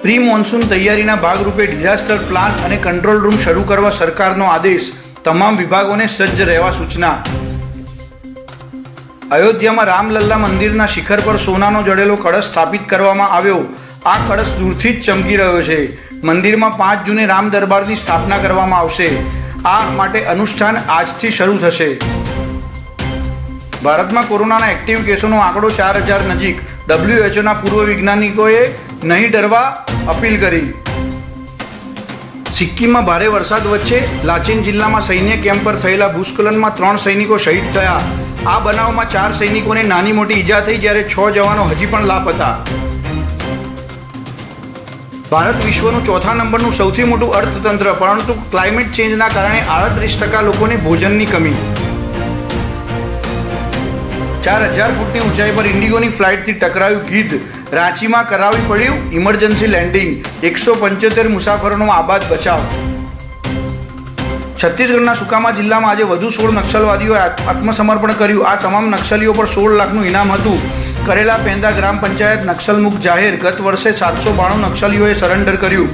Pre monsoon તૈયારીના ભાગરૂપે disaster plan અને control room શરૂ કરવા સરકારનો આદેશ, તમામ વિભાગોને સજ્જ રહેવા સૂચના. અયોધ્યામાં રામલલ્લા મંદિરના શિખર પર સોનાનો જડેલો કળશ સ્થાપિત કરવામાં આવ્યો. આ કળશ દૂરથી જ ચમકી રહ્યો છે. મંદિરમાં 5 જૂને રામ દરબારની સ્થાપના કરવામાં આવશે. આ માટે અનુષ્ઠાન આજથી શરૂ થશે. ભારતમાં કોરોનાના એક્ટિવ કેસોનો આંકડો 4000 નજીક. WHOના પૂર્વ વૈજ્ઞાનિકોએ નહીં ડરવા અપીલ કરી. સિક્કિમમાં ભારે વરસાદ વચ્ચે લાચેન જિલ્લામાં સૈન્ય કેમ્પ પર થયેલા ભૂસ્ખલનમાં 3 સૈનિકો શહીદ થયા. આ બનાવમાં 4 સૈનિકોને નાની મોટી ઈજા થઈ, જ્યારે 6 જવાનો હજી પણ લાપતા. ભારત વિશ્વનું 4થા નંબરનું સૌથી મોટું અર્થતંત્ર, પરંતુ ક્લાઇમેટ ચેન્જના કારણે 38% લોકોને ભોજનની કમી. 4000 ફૂટની ઊંચાઈ પર ઇન્ડિગોની ફ્લાઇટથી ટકરાયું ગીધ. રાંચીમાં કરાવી પડ્યું ઇમરજન્સી લેન્ડિંગ. 175 મુસાફરોનો આબાદ બચાવ. છત્તીસગઢના સુકામા જિલ્લામાં આજે વધુ 16 નક્સલવાદીઓએ આત્મસમર્પણ કર્યું. આ તમામ નક્સલીઓ પર 16 લાખનું ઇનામ હતું. કરેલા પેંદા ગ્રામ પંચાયત નક્સલમુક્ત જાહેર. ગત વર્ષે 792 નક્સલીઓએ સરેન્ડર કર્યું.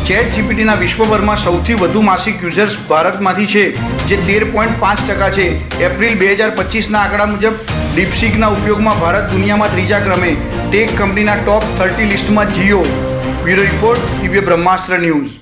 ચેટ જીપીટીના વિશ્વભરમાં સૌથી વધુ માસિક યુઝર્સ ભારતમાંથી છે, જે 13.5% છે. એપ્રિલ 2025ના આંકડા મુજબ ડીપસીકના ઉપયોગમાં ભારત દુનિયામાં 3જા ક્રમે. ટેક કંપનીના ટોપ 30 લિસ્ટમાં જીઓ. બ્યુરો રિપોર્ટ, દિવ્ય બ્રહ્માસ્ત્ર ન્યૂઝ.